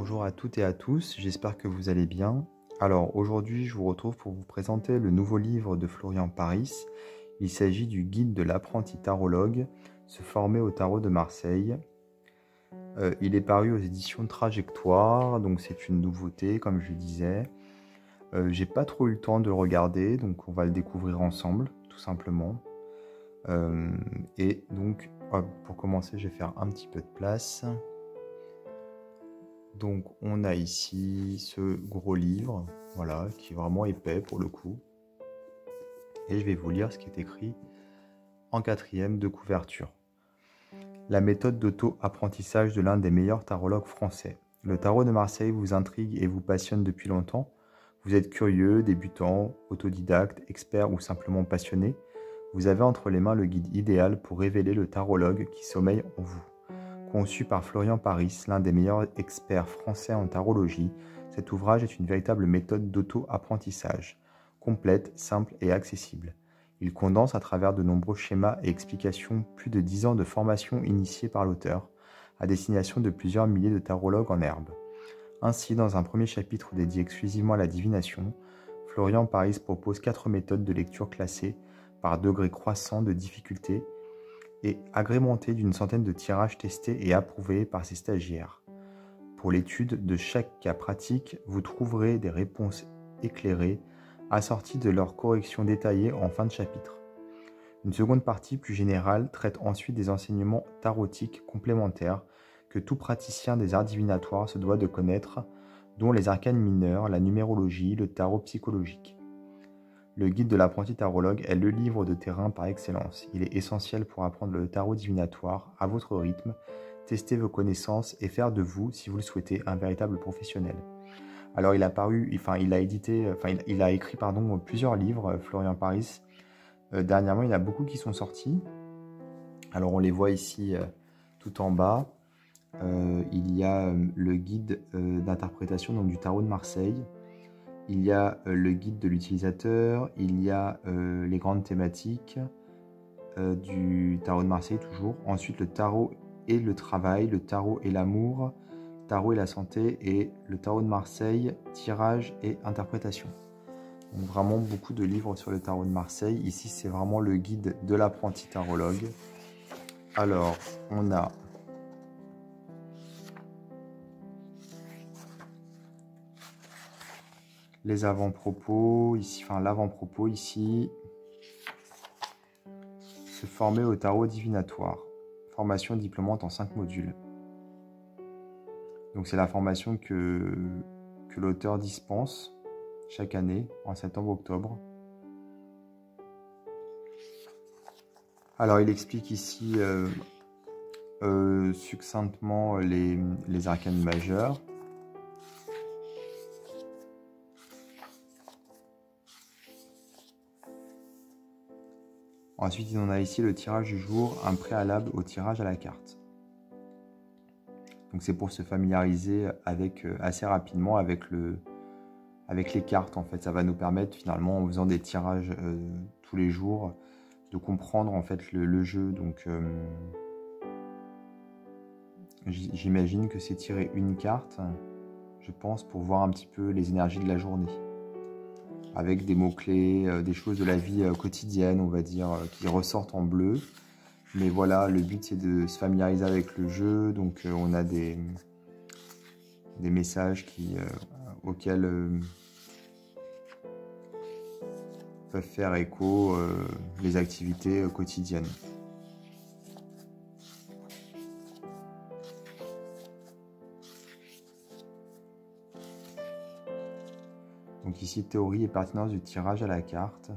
Bonjour à toutes et à tous, j'espère que vous allez bien. Alors aujourd'hui je vous retrouve pour vous présenter le nouveau livre de Florian Paris. Il s'agit du guide de l'apprenti tarologue, se former au tarot de Marseille. Il est paru aux éditions Trajectoire, donc c'est une nouveauté comme je disais. J'ai pas trop eu le temps de le regarder, donc on va le découvrir ensemble tout simplement. Et donc hop, pour commencer je vais faire un petit peu de place. Donc on a ici ce gros livre, voilà, qui est vraiment épais pour le coup. Et je vais vous lire ce qui est écrit en 4e de couverture. La méthode d'auto-apprentissage de l'un des meilleurs tarologues français. Le tarot de Marseille vous intrigue et vous passionne depuis longtemps. Vous êtes curieux, débutant, autodidacte, expert ou simplement passionné. Vous avez entre les mains le guide idéal pour révéler le tarologue qui sommeille en vous. Conçu par Florian Paris, l'un des meilleurs experts français en tarologie, cet ouvrage est une véritable méthode d'auto-apprentissage, complète, simple et accessible. Il condense à travers de nombreux schémas et explications plus de 10 ans de formation initiée par l'auteur, à destination de plusieurs milliers de tarologues en herbe. Ainsi, dans un premier chapitre dédié exclusivement à la divination, Florian Paris propose 4 méthodes de lecture classées par degré croissant de difficulté et agrémenté d'une centaine de tirages testés et approuvés par ses stagiaires. Pour l'étude de chaque cas pratique, vous trouverez des réponses éclairées, assorties de leurs corrections détaillées en fin de chapitre. Une seconde partie plus générale traite ensuite des enseignements tarotiques complémentaires que tout praticien des arts divinatoires se doit de connaître, dont les arcanes mineurs, la numérologie, le tarot psychologique. Le guide de l'apprenti tarologue est le livre de terrain par excellence. Il est essentiel pour apprendre le tarot divinatoire à votre rythme, tester vos connaissances et faire de vous, si vous le souhaitez, un véritable professionnel. Alors il a écrit plusieurs livres, Florian Paris. Dernièrement, il y en a beaucoup qui sont sortis. Alors on les voit ici tout en bas. Il y a le guide d'interprétation du tarot de Marseille. Il y a le guide de l'utilisateur, il y a les grandes thématiques du tarot de Marseille toujours. Ensuite, le tarot et le travail, le tarot et l'amour, tarot et la santé et le tarot de Marseille, tirage et interprétation. Donc vraiment beaucoup de livres sur le tarot de Marseille. Ici, c'est vraiment le guide de l'apprenti tarologue. Alors, on a les avant-propos, ici, l'avant-propos ici. Se former au tarot divinatoire. Formation diplômante en 5 modules. Donc c'est la formation que l'auteur dispense chaque année, en septembre-octobre. Alors il explique ici succinctement les arcanes majeures. Ensuite, on a ici le tirage du jour, un préalable au tirage à la carte. Donc c'est pour se familiariser assez rapidement avec les cartes en fait. Ça va nous permettre finalement, en faisant des tirages tous les jours, de comprendre en fait le jeu. Donc j'imagine que c'est tirer une carte, je pense, pour voir un petit peu les énergies de la journée. Avec des mots-clés, des choses de la vie quotidienne, on va dire, qui ressortent en bleu. Mais voilà, le but c'est de se familiariser avec le jeu, donc on a des messages auxquels peuvent faire écho les activités quotidiennes. Donc ici, théorie et pertinence du tirage à la carte.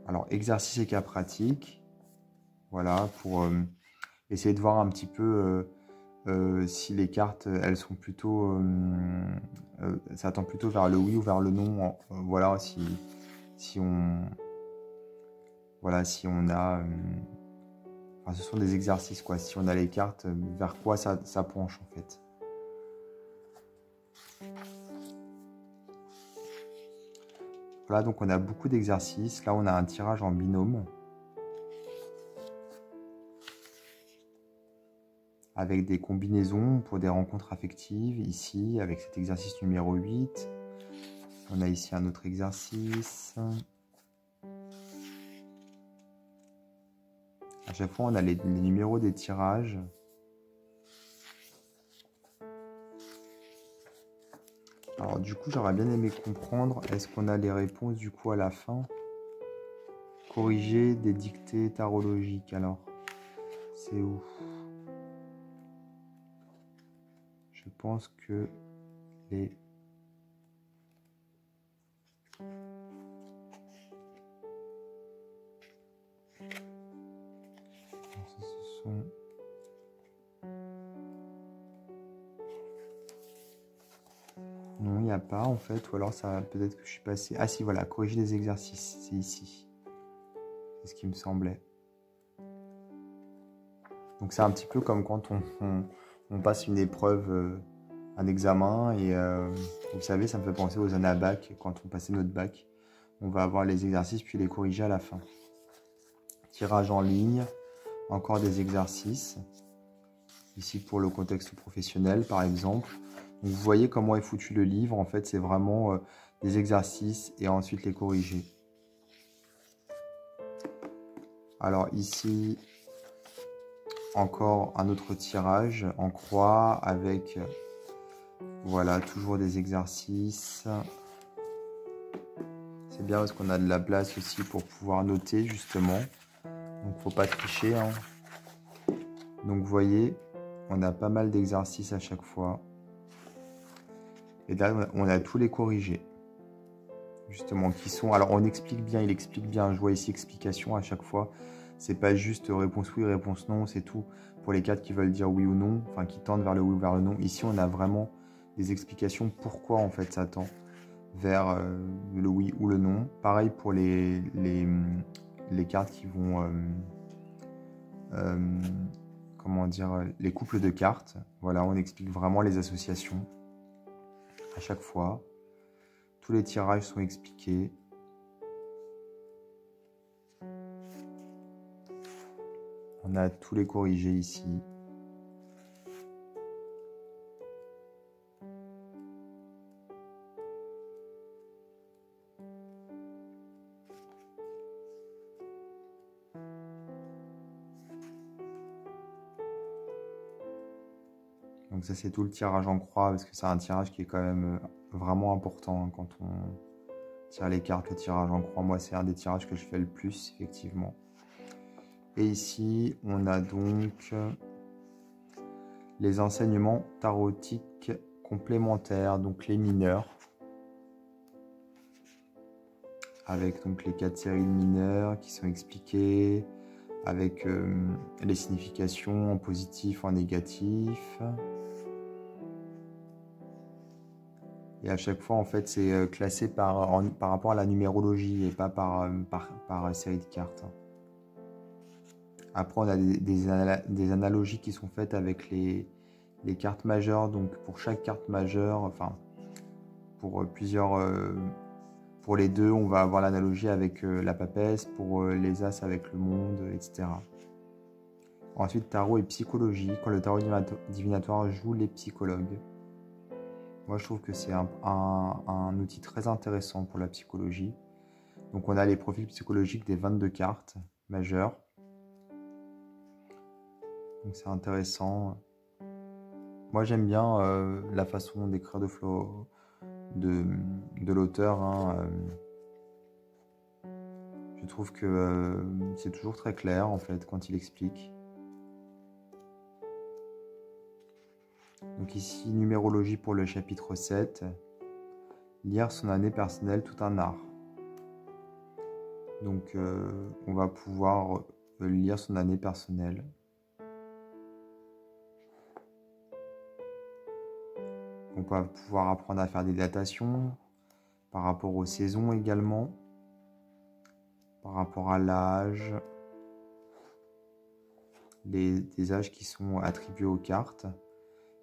Alors, exercice et cas pratique. Voilà, pour essayer de voir un petit peu si les cartes, elles sont plutôt... ça tend plutôt vers le oui ou vers le non. Voilà, si on a... ce sont des exercices, quoi. Si on a les cartes, vers quoi ça penche, en fait. Voilà, donc on a beaucoup d'exercices. Là, on a un tirage en binôme. avec des combinaisons pour des rencontres affectives, ici, avec cet exercice numéro 8. On a ici un autre exercice. À chaque fois, on a les numéros des tirages. Alors du coup, j'aurais bien aimé comprendre, est-ce qu'on a les réponses du coup à la fin? Corriger des dictées tarologiques, alors, c'est où? Je pense que les... Ce sont... Non, il n'y a pas en fait, ou alors ça peut-être que je suis passé... Ah si, voilà, corriger des exercices, c'est ici. C'est ce qui me semblait. Donc c'est un petit peu comme quand on passe une épreuve, un examen, et vous savez, ça me fait penser aux années à bac, quand on passait notre bac. On va avoir les exercices puis les corriger à la fin. Tirage en ligne, encore des exercices. Ici pour le contexte professionnel par exemple. Donc, vous voyez comment est foutu le livre. En fait, c'est vraiment des exercices et ensuite les corriger. Alors ici, encore un autre tirage en croix avec, voilà, toujours des exercices. C'est bien parce qu'on a de la place aussi pour pouvoir noter justement. Donc, faut pas tricher, hein. Donc, vous voyez, on a pas mal d'exercices à chaque fois. Et là, on a tous les corrigés. Justement, qui sont... Alors, on explique bien, il explique bien. Je vois ici explication à chaque fois. C'est pas juste réponse oui, réponse non, c'est tout. Pour les quatre qui veulent dire oui ou non, enfin, qui tendent vers le oui ou vers le non. Ici, on a vraiment des explications pourquoi, en fait, ça tend vers le oui ou le non. Pareil pour les cartes qui vont... comment dire, les couples de cartes. Voilà, on explique vraiment les associations à chaque fois. Tous les tirages sont expliqués. On a tous les corrigés ici. Donc ça, c'est tout le tirage en croix, parce que c'est un tirage qui est quand même vraiment important, hein, quand on tire les cartes. Le tirage en croix, moi, c'est un des tirages que je fais le plus, effectivement. Et ici, on a donc les enseignements tarotiques complémentaires, donc les mineurs, avec donc les 4 séries de mineurs qui sont expliquées, avec les significations en positif, en négatif. Et à chaque fois, en fait, c'est classé par rapport à la numérologie et pas par série de cartes. Après, on a des analogies qui sont faites avec les cartes majeures. Donc, pour chaque carte majeure, enfin, pour pour les deux, on va avoir l'analogie avec la papesse, pour les as avec le monde, etc. Ensuite, tarot et psychologie, quand le tarot divinatoire joue les psychologues. Moi, je trouve que c'est un outil très intéressant pour la psychologie. Donc, on a les profils psychologiques des 22 cartes majeures. Donc, c'est intéressant. Moi, j'aime bien la façon d'écrire de l'auteur. Hein. Je trouve que c'est toujours très clair, en fait, quand il explique. Donc ici, numérologie pour le chapitre 7. Lire son année personnelle, tout un art. Donc, on va pouvoir lire son année personnelle. On va pouvoir apprendre à faire des datations par rapport aux saisons également, par rapport à l'âge, des âges qui sont attribués aux cartes,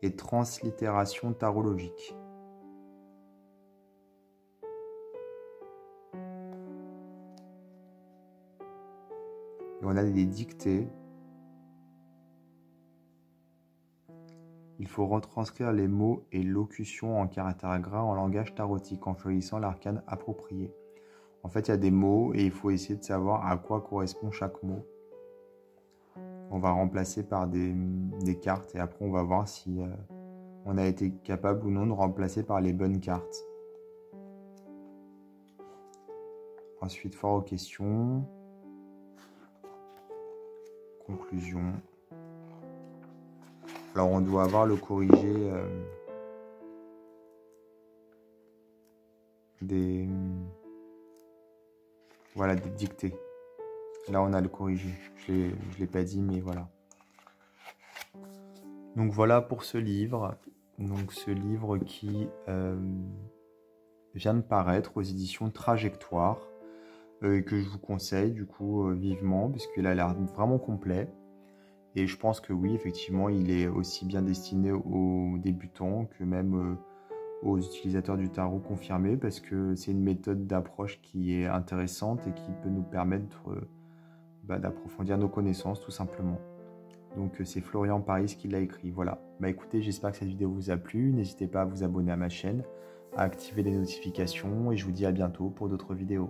et translittération tarologique. Et on a des dictées. Il faut retranscrire les mots et locutions en caractères gras en langage tarotique en choisissant l'arcane approprié. En fait, il y a des mots et il faut essayer de savoir à quoi correspond chaque mot. On va remplacer par des cartes et après on va voir si on a été capable ou non de remplacer par les bonnes cartes. Ensuite, fort aux questions. Conclusion. Alors, on doit avoir le corrigé des dictées. Là, on a le corrigé. Je ne l'ai pas dit, mais voilà. Donc, voilà pour ce livre. Donc, ce livre qui vient de paraître aux éditions Trajectoire, que je vous conseille, du coup, vivement, puisqu'il a l'air vraiment complet. Et je pense que oui, effectivement, il est aussi bien destiné aux débutants que même aux utilisateurs du tarot confirmés, parce que c'est une méthode d'approche qui est intéressante et qui peut nous permettre d'approfondir nos connaissances, tout simplement. Donc c'est Florian Paris qui l'a écrit, voilà. Écoutez, j'espère que cette vidéo vous a plu. N'hésitez pas à vous abonner à ma chaîne, à activer les notifications, et je vous dis à bientôt pour d'autres vidéos.